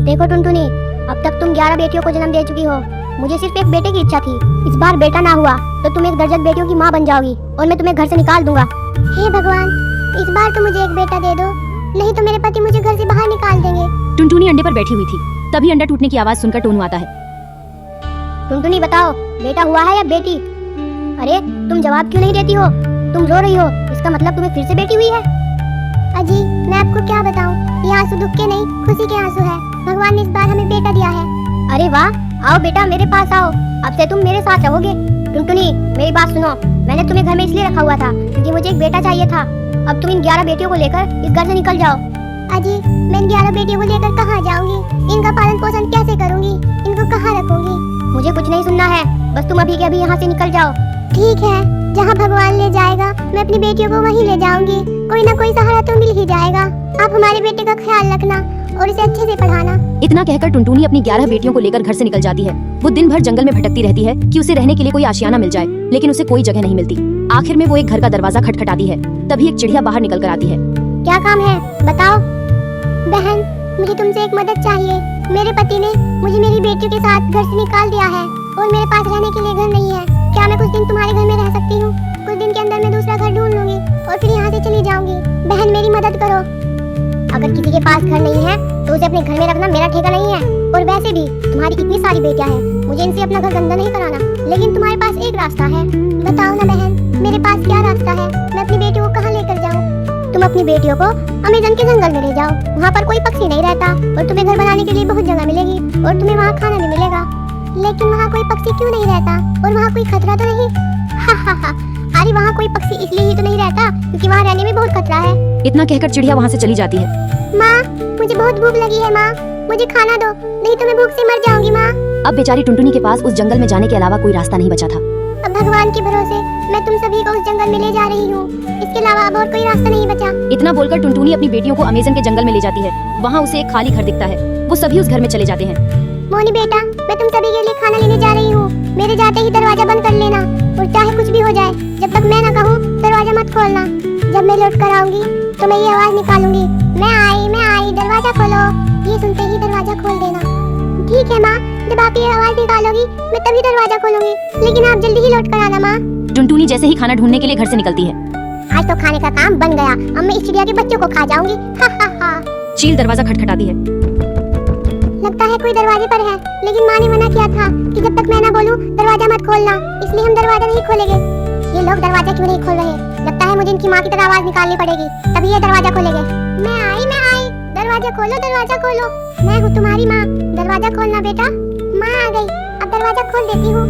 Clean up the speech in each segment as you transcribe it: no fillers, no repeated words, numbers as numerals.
देखो टुनटुनी, अब तक तुम 11 बेटियों को जन्म दे चुकी हो। मुझे सिर्फ एक बेटे की इच्छा थी। इस बार बेटा ना हुआ तो तुम एक दर्जन बेटियों की माँ बन जाओगी और मैं तुम्हें घर से निकाल दूंगा। हे भगवान, इस बार तो मुझे एक बेटा दे दो, नहीं तो मेरे पति मुझे घर से बाहर निकाल देंगे। टुनटुनी अंडे पर बैठी हुई थी, तभी अंडा टूटने की आवाज सुनकर टोनू आता है। टुनटुनी बताओ, बेटा हुआ है या बेटी? अरे तुम जवाब क्यों नहीं देती हो? तुम रो रही हो, इसका मतलब तुम्हें फिर से बेटी हुई है। अजी मैं आपको क्या बताऊं, ये आंसू दुख के नहीं खुशी के आंसू है। भगवान ने इस बार हमें बेटा दिया है। अरे वाह, आओ बेटा मेरे पास आओ, अब से तुम मेरे साथ रहोगे। टुनटुनी मेरी बात सुनो, मैंने तुम्हें घर में इसलिए रखा हुआ था क्योंकि मुझे एक बेटा चाहिए था। अब तुम इन 11 बेटियों को लेकर इस घर से निकल जाओ। अजी मैं इन 11 बेटियों को लेकर कहाँ जाऊंगी? इनका पालन पोषण कैसे करूंगी? इनको कहाँ रखूंगी? मुझे कुछ नहीं सुनना है, बस तुम अभी के अभी यहाँ से निकल जाओ। ठीक है, जहाँ भगवान ले जाएगा मैं अपनी बेटियों को वहीं ले जाऊंगी। कोई ना कोई सहारा तो मिल ही जाएगा। आप हमारे बेटे का ख्याल रखना और इसे अच्छे से पढ़ाना। इतना कहकर टुनटुनी अपनी 11 बेटियों को लेकर घर से निकल जाती है। वो दिन भर जंगल में भटकती रहती है कि उसे रहने के लिए कोई आशियाना मिल जाए, लेकिन उसे कोई जगह नहीं मिलती। आखिर में वो एक घर का दरवाजा खटखटाती है, तभी एक चिड़िया बाहर निकल कर आती है। क्या काम है बताओ। बहन मुझे तुमसे एक मदद चाहिए। मेरे पति ने मुझे मेरी बेटियों के साथ घर से निकाल दिया है और मेरे पास रहने के लिए घर नहीं है। क्या मैं कुछ दिन तुम्हारे घर में रह सकती हूँ? कुछ दिन के अंदर मैं दूसरा घर ढूंढ लूंगी और फिर यहाँ से चली जाऊंगी। बहन मेरी मदद करो। अगर किसी के पास घर नहीं है तो उसे अपने घर में रखना मेरा ठेका नहीं है। और वैसे भी तुम्हारी इतनी सारी बेटियां हैं, मुझे इनसे अपना घर गंदा नहीं कराना। लेकिन तुम्हारे पास एक रास्ता है, बताओ ना बहन, मेरे पास क्या रास्ता है? मैं अपनी बेटियों को कहाँ लेकर जाऊँ? तुम अपनी बेटियों को अमेज़न के जंगल में ले जाओ। वहाँ पर कोई पक्षी नहीं रहता और तुम्हें घर बनाने के लिए बहुत जगह मिलेगी और तुम्हें वहाँ खाना भी मिलेगा। लेकिन वहाँ कोई पक्षी क्यों नहीं रहता और वहाँ कोई खतरा तो नहीं? हा। अरे वहाँ कोई पक्षी इसलिए ही तो नहीं रहता क्योंकि वहाँ रहने में बहुत खतरा है। इतना कहकर चिड़िया वहाँ से चली जाती है। माँ मुझे बहुत भूख लगी है माँ, मुझे खाना दो, नहीं तो मैं भूख से मर जाऊंगी माँ। अब बेचारी टुनटुनी के पास उस जंगल में जाने के अलावा कोई रास्ता नहीं बचा था। अब भगवान के भरोसे मैं तुम सभी को उस जंगल में ले जा रही हूँ, इसके अलावा अब और कोई रास्ता नहीं बचा। इतना बोलकर टुनटुनी अपनी बेटियों को अमेज़न के जंगल में ले जाती है। वहाँ उसे एक खाली घर दिखता है। वो सभी उस घर में चले जाते हैं। मोनी बेटा, मैं तुम सभी के लिए खाना लेने जा रही हूँ। मेरे जाते ही दरवाजा बंद कर लेना और चाहे कुछ भी हो जाए, जब तक मैं ना कहूँ दरवाजा मत खोलना। जब मैं लौट कर आऊंगी तो मैं ये आवाज निकालूंगी, मैं आई, दरवाजा खोलो। ये सुनते ही दरवाजा खोल देना। ठीक है माँ, जब आप ये आवाज निकालोगी मैं तभी दरवाजा खोलूंगी, लेकिन आप जल्दी ही लौट कर आना माँ। टुनटुनी जैसे ही खाना ढूंढने के लिए घर से निकलती है। आज तो खाने का काम बन गया, अब मैं इस चिड़िया के बच्चों को खा जाऊंगी। हा। चील दरवाजा खटखटाती है। लगता है कोई दरवाजे पर है, लेकिन माँ ने मना किया था कि जब तक मैं ना बोलूं दरवाजा मत खोलना, इसलिए हम दरवाजा नहीं खोलेंगे। ये लोग दरवाजा क्यों नहीं खोल रहे? लगता है मुझे इनकी माँ की तरह आवाज निकालनी पड़ेगी, तभी ये दरवाजा खोलेंगे। मैं आई, दरवाजा खोलो। मैं हूँ तुम्हारी माँ, दरवाजा खोलना बेटा। माँ आ गई, अब दरवाजा खोल देती हूँ।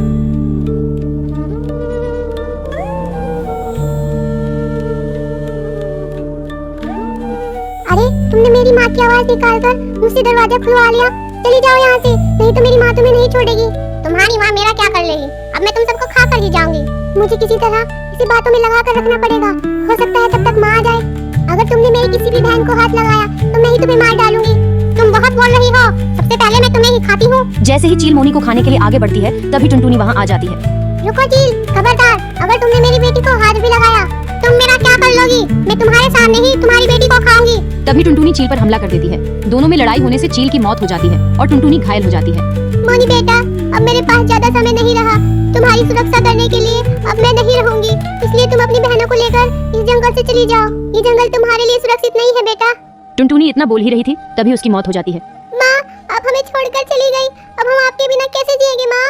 अरे तुमने मेरी माँ की आवाज निकालकर मुझसे दरवाजा खुलवा लिया। चली जाओ यहाँ से, नहीं तो मेरी माँ तुम्हें नहीं छोड़ेगी। तुम्हारी माँ मेरा क्या कर लेगी? अब मैं तुम सबको खा कर ही जाऊंगी। मुझे किसी तरह इसी बातों में लगा कर रखना पड़ेगा। हो सकता है तब तक माँ आ जाए। अगर तुमने मेरी किसी भी बहन को हाथ लगाया तो मैं ही तुम्हें मार डालूंगी। तुम बहुत बोल रही हो, सबसे पहले मैं तुम्हें ही खाती हूँ। जैसे ही चील मोनी को खाने के लिए आगे बढ़ती है, तभी टुनटुनी वहाँ आ जाती है। रुको चील, खबरदार, अगर तुमने मेरी बेटी को हाथ भी लगाया तुम मेरा क्या कर लोगी? मैं तुम्हारे सामने ही तुम्हारी बेटी को खाऊंगी। तभी टुनटुनी चील पर हमला कर देती है। दोनों में लड़ाई होने से चील की मौत हो जाती है और टुनटुनी घायल हो जाती है। मोनी बेटा, अब मेरे पास ज्यादा समय नहीं रहा। तुम्हारी सुरक्षा करने के लिए अब मैं नहीं रहूंगी, इसलिए तुम अपनी बहनों को लेकर इस जंगल से चली जाओ। ये जंगल तुम्हारे लिए सुरक्षित नहीं है बेटा। टुनटुनी इतना बोल ही रही थी, तभी उसकी मौत हो जाती है। माँ, अब हमें छोड़कर चली गई, अब हम आपके बिना कैसे जिएंगे माँ?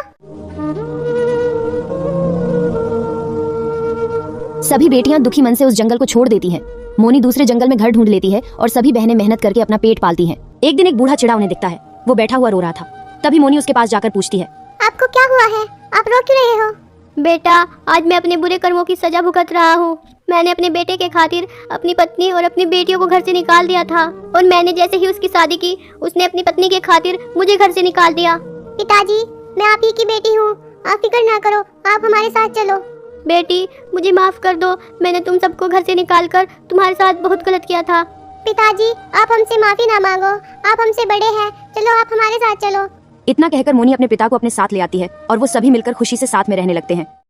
सभी बेटियां दुखी मन से उस जंगल को छोड़ देती हैं। मोनी दूसरे जंगल में घर ढूंढ लेती है और सभी बहनें मेहनत करके अपना पेट पालती हैं। एक दिन एक बूढ़ा चिड़ा उन्हें दिखता है। वो बैठा हुआ रो रहा था। तभी मोनी उसके पास जाकर पूछती है, आपको क्या हुआ है? आप रो क्यों रहे हो? बेटा, आज मैं अपने बुरे कर्मों की सजा भुगत रहा हूँ। मैंने अपने बेटे के खातिर अपनी पत्नी और अपनी बेटियों को घर से निकाल दिया था, और मैंने जैसे ही उसकी शादी की, उसने अपनी पत्नी के खातिर मुझे घर से निकाल दिया। पिताजी, मैं आप ही की बेटी हूँ, आप फिक्र ना करो, आप हमारे साथ चलो। बेटी, मुझे माफ कर दो, मैंने तुम सबको घर से निकालकर तुम्हारे साथ बहुत गलत किया था। पिताजी, आप हमसे माफी ना मांगो, आप हमसे बड़े हैं, चलो आप हमारे साथ चलो। इतना कहकर मोनी अपने पिता को अपने साथ ले आती है और वो सभी मिलकर खुशी से साथ में रहने लगते हैं।